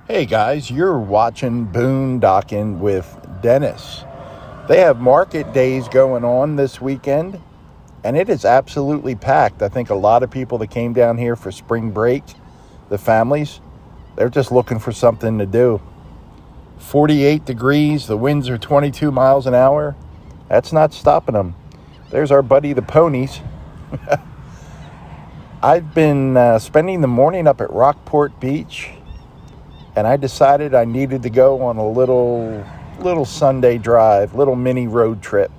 Hey guys, you're watching Boondocking with Dennis. They have market days going on this weekend, and it is absolutely packed. I think a lot of people that came down here for spring break, the families, they're just looking for something to do. 48 degrees, the winds are 22 miles an hour. That's not stopping them. There's our buddy the ponies. I've been spending the morning up at Rockport Beach, and I decided I needed to go on a little Sunday drive, little mini road trip.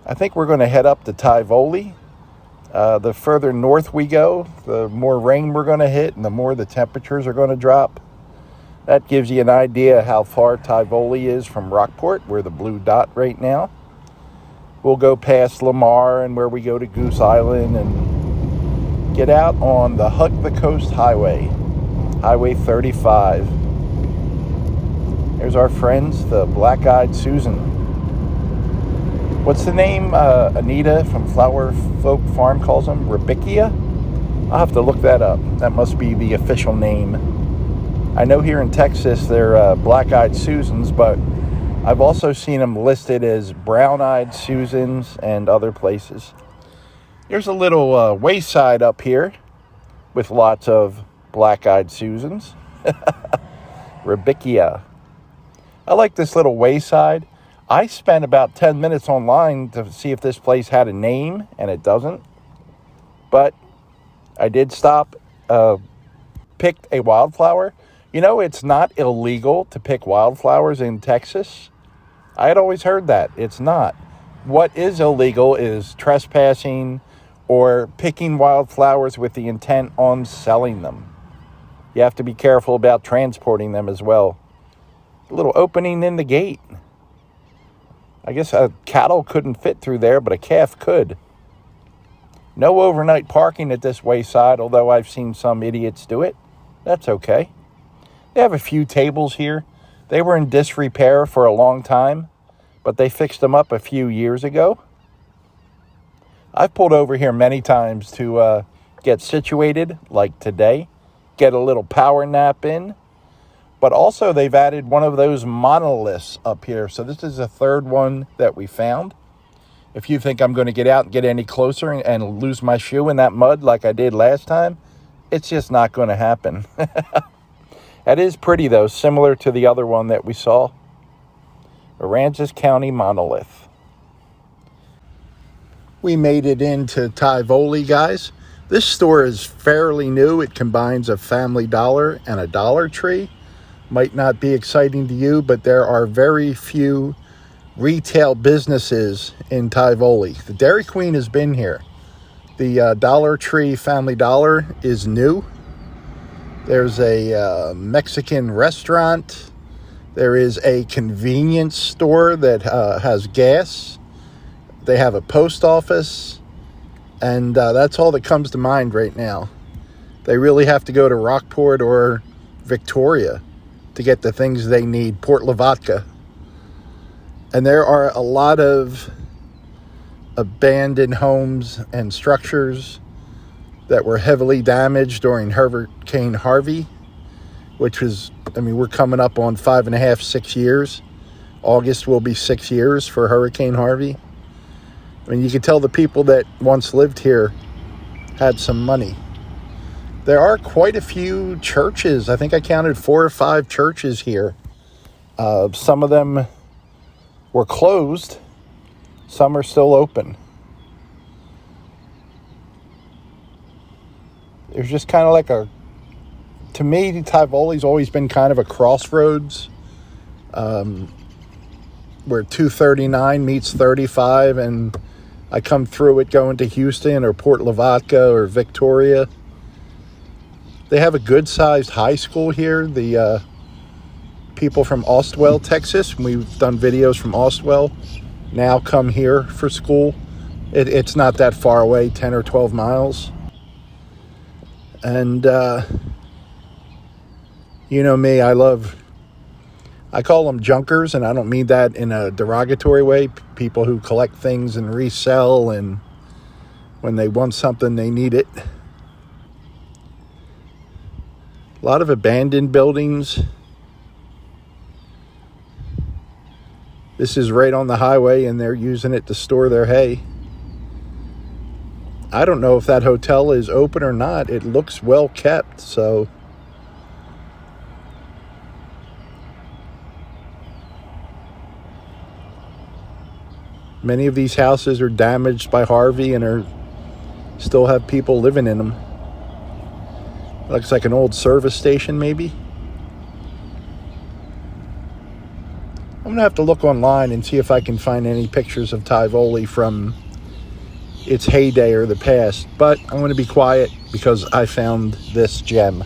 I think we're going to head up to Tivoli. The further north we go, the more rain we're going to hit and the more the temperatures are going to drop. That gives you an idea how far Tivoli is from Rockport. We're the blue dot right now. We'll go past Lamar and where we go to Goose Island and get out on the Hug the Coast Highway. Highway 35. There's our friends, the Black-Eyed Susan. What's the name Anita from Flower Folk Farm calls them? Rebecca? I'll have to look that up. That must be the official name. I know here in Texas they're Black-Eyed Susans, but I've also seen them listed as Brown-Eyed Susans and other places. There's a little wayside up here with lots of Black-Eyed Susans. Rebecca. I like this little wayside. I spent about 10 minutes online to see if this place had a name, and it doesn't. But I did stop, picked a wildflower. You know, it's not illegal to pick wildflowers in Texas. I had always heard that. It's not. What is illegal is trespassing or picking wildflowers with the intent on selling them. You have to be careful about transporting them as well. A little opening in the gate. I guess a cattle couldn't fit through there, but a calf could. No overnight parking at this wayside, although I've seen some idiots do it. That's okay. They have a few tables here. They were in disrepair for a long time, but they fixed them up a few years ago. I've pulled over here many times to get situated, like today. Get a little power nap in, but also they've added one of those monoliths up here. So this is the third one that we found. If you think I'm going to get out and get any closer and lose my shoe in that mud like I did last time, it's just not going to happen. That is pretty though, similar to the other one that we saw. Aransas County monolith. We made it into Tivoli, guys. This store is fairly new. It combines a Family Dollar and a Dollar Tree. Might not be exciting to you, but there are very few retail businesses in Tivoli. The Dairy Queen has been here. The Dollar Tree Family Dollar is new. There's a Mexican restaurant. There is a convenience store that has gas. They have a post office. And that's all that comes to mind right now. They really have to go to Rockport or Victoria to get the things they need. Port Lavatka. And there are a lot of abandoned homes and structures that were heavily damaged during Hurricane Harvey, which was, we're coming up on 5.5, 6 years. August will be 6 years for Hurricane Harvey. You can tell the people that once lived here had some money. There are quite a few churches. I think I counted 4 or 5 churches here. Some of them were closed. Some are still open. There's just kind of like to me, Tivoli's always been kind of a crossroads. Where 239 meets 35 and I come through it going to Houston or Port Lavatka or Victoria. They have a good-sized high school here. The people from Ostwell, Texas, we've done videos from Ostwell, now come here for school. It's not that far away, 10 or 12 miles. And you know me, I call them junkers, and I don't mean that in a derogatory way. People who collect things and resell, and when they want something, they need it. A lot of abandoned buildings. This is right on the highway, and they're using it to store their hay. I don't know if that hotel is open or not. It looks well kept, so. Many of these houses are damaged by Harvey and still have people living in them. Looks like an old service station, maybe. I'm going to have to look online and see if I can find any pictures of Tivoli from its heyday or the past. But I'm going to be quiet because I found this gem.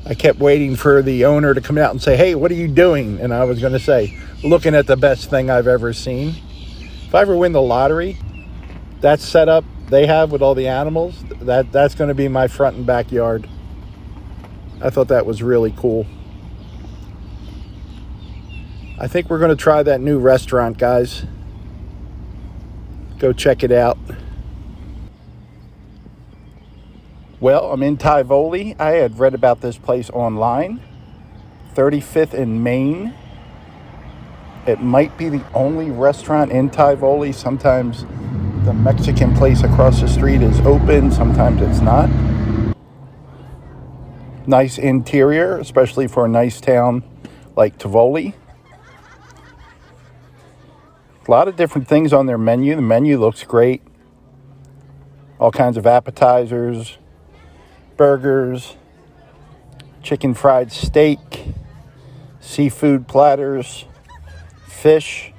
I kept waiting for the owner to come out and say, "Hey, what are you doing?" And I was going to say, "Looking at the best thing I've ever seen." If I ever win the lottery, that setup they have with all the animals, that's going to be my front and backyard. I thought that was really cool. I think we're going to try that new restaurant, guys. Go check it out. Well, I'm in Tivoli. I had read about this place online. 35th in Maine. It might be the only restaurant in Tivoli. Sometimes the Mexican place across the street is open. Sometimes it's not. Nice interior, especially for a nice town like Tivoli. A lot of different things on their menu. The menu looks great. All kinds of appetizers, burgers, chicken fried steak, seafood platters, fish.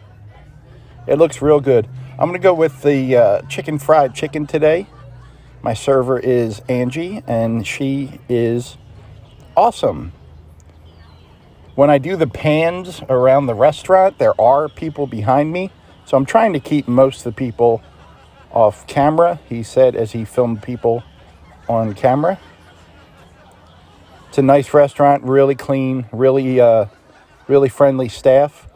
It looks real good. I'm going to go with the chicken fried chicken today. My server is Angie, and she is awesome. When I do the pans around the restaurant, there are people behind me, so I'm trying to keep most of the people off camera, he said as he filmed people on camera. It's a nice restaurant, really clean, really friendly staff.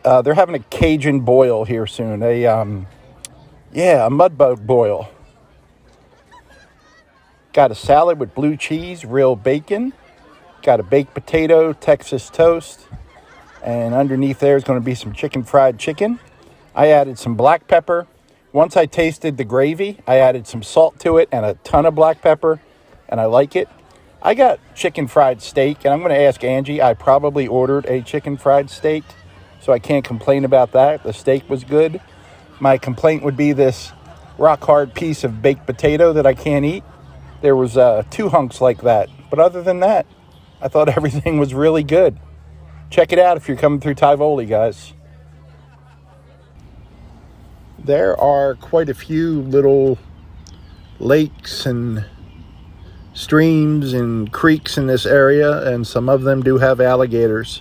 They're having a Cajun boil here soon. A mud bug boil. Got a salad with blue cheese, real bacon. Got a baked potato, Texas toast. And underneath there is going to be some chicken fried chicken. I added some black pepper. Once I tasted the gravy, I added some salt to it and a ton of black pepper, and I like it. I got chicken fried steak, and I'm going to ask Angie. I probably ordered a chicken fried steak, so I can't complain about that. The steak was good. My complaint would be this rock hard piece of baked potato that I can't eat. There was 2 hunks like that. But other than that, I thought everything was really good. Check it out if you're coming through Tivoli, guys. There are quite a few little lakes and streams and creeks in this area, and some of them do have alligators.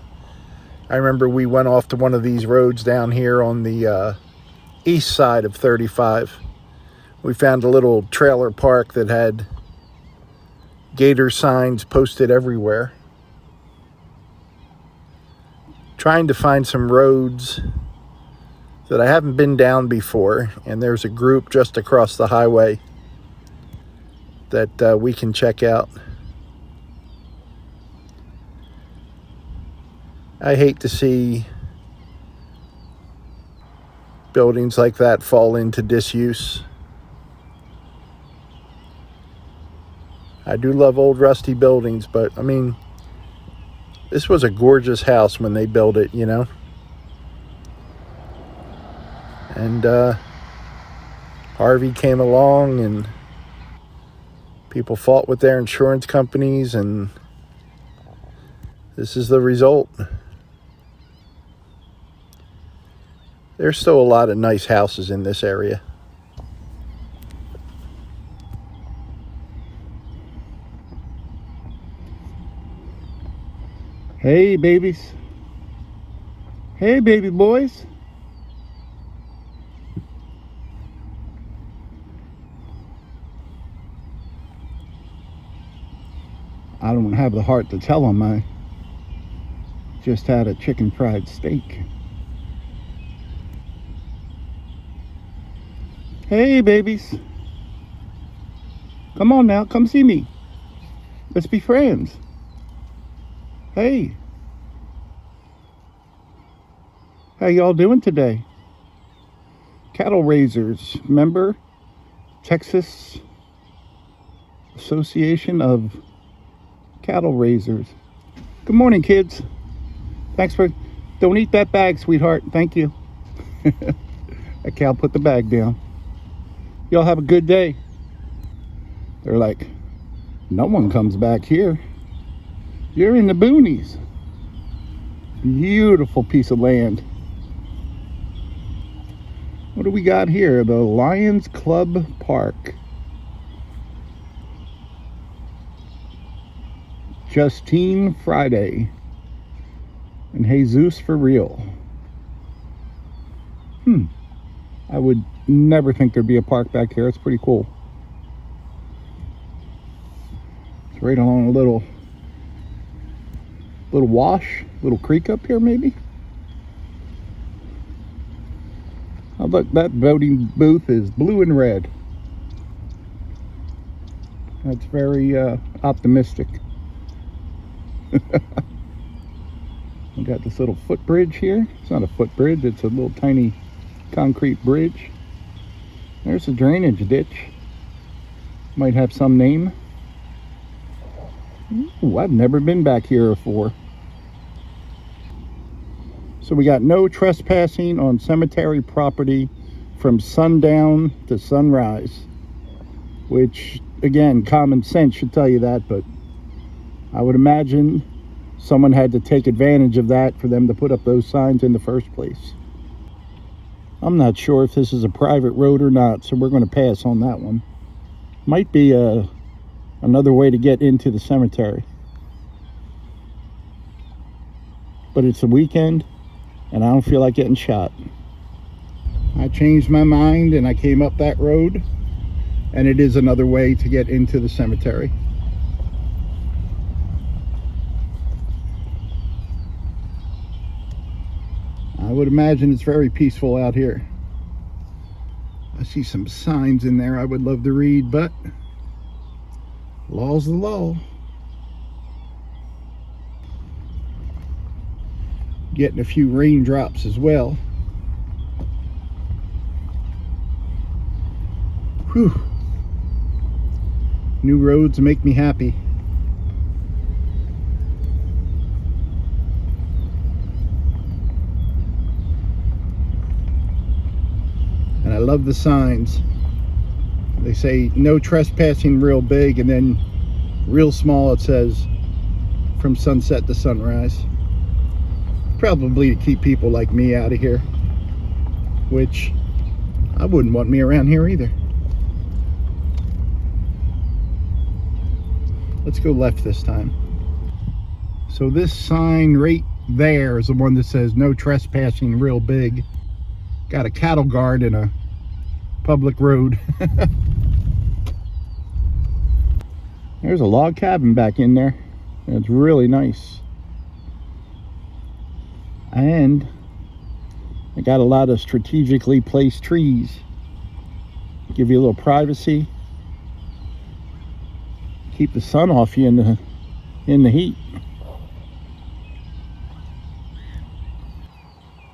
I remember we went off to one of these roads down here on the east side of 35. We found a little trailer park that had gator signs posted everywhere. Trying to find some roads that I haven't been down before, and there's a group just across the highway that we can check out. I hate to see buildings like that fall into disuse. I do love old rusty buildings, but I mean, this was a gorgeous house when they built it, you know. And Harvey came along, and people fought with their insurance companies, and this is the result. There's still a lot of nice houses in this area. Hey, babies. Hey, baby boys. I don't have the heart to tell them I just had a chicken fried steak. Hey, babies. Come on now, come see me. Let's be friends. Hey. How y'all doing today? Cattle raisers, member, Texas Association of Cattle Raisers. Good morning, kids. Thanks for... Don't eat that bag, sweetheart. Thank you. That cow put the bag down. Y'all have a good day. They're like, no one comes back here. You're in the boonies. Beautiful piece of land. What do we got here? The Lions Club Park. Justine Friday. And Jesus for real. I would never think there'd be a park back here. It's pretty cool. It's right along a little wash, little creek up here maybe. Oh, look, that voting booth is blue and red. That's very optimistic. We got this little footbridge here. It's not a footbridge, it's a little tiny concrete bridge. There's a drainage ditch. Might have some name. Ooh, I've never been back here before. So we got no trespassing on cemetery property from sundown to sunrise. Which, again, common sense should tell you that, but I would imagine someone had to take advantage of that for them to put up those signs in the first place. I'm not sure if this is a private road or not, so we're going to pass on that one. Might be another way to get into the cemetery. But it's a weekend, and I don't feel like getting shot. I changed my mind, and I came up that road, and it is another way to get into the cemetery. I would imagine it's very peaceful out here. I see some signs in there I would love to read, but law's the law. Getting a few raindrops as well. Whew. New roads make me happy. And I love the signs. They say no trespassing real big, and then real small it says from sunset to sunrise. Probably to keep people like me out of here, which I wouldn't want me around here either. Let's go left this time. So this sign right there is the one that says no trespassing real big. Got a cattle guard in a public road. There's a log cabin back in there. It's really nice. And I got a lot of strategically placed trees. Give you a little privacy. Keep the sun off you in the heat.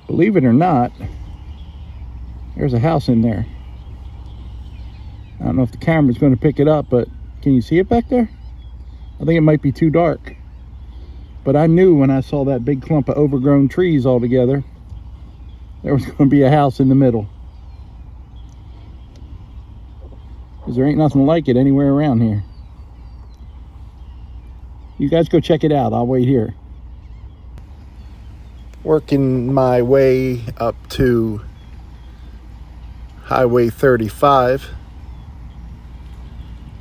Believe it or not, there's a house in there. I don't know if the camera's going to pick it up, but can you see it back there? I think it might be too dark. But I knew when I saw that big clump of overgrown trees all together, there was going to be a house in the middle. Because there ain't nothing like it anywhere around here. You guys go check it out. I'll wait here. Working my way up to Highway 35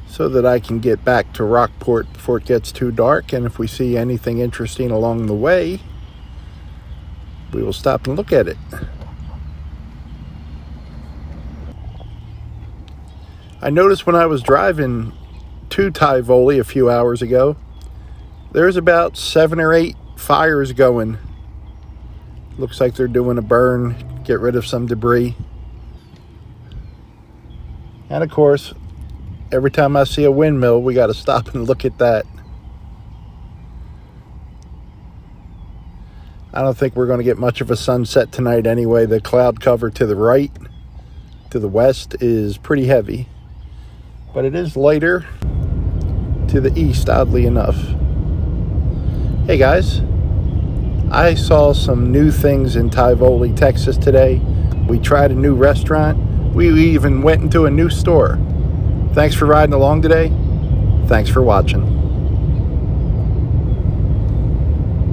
so that I can get back to Rockport before it gets too dark. And if we see anything interesting along the way, we will stop and look at it. I noticed when I was driving to Tivoli a few hours ago, there's about 7 or 8 fires going. Looks like they're doing a burn, get rid of some debris. And of course, every time I see a windmill, we got to stop and look at that. I don't think we're going to get much of a sunset tonight anyway. The cloud cover to the right, to the west, is pretty heavy. But it is lighter to the east, oddly enough. Hey guys, I saw some new things in Tivoli, Texas today. We tried a new restaurant. We even went into a new store. Thanks for riding along today. Thanks for watching.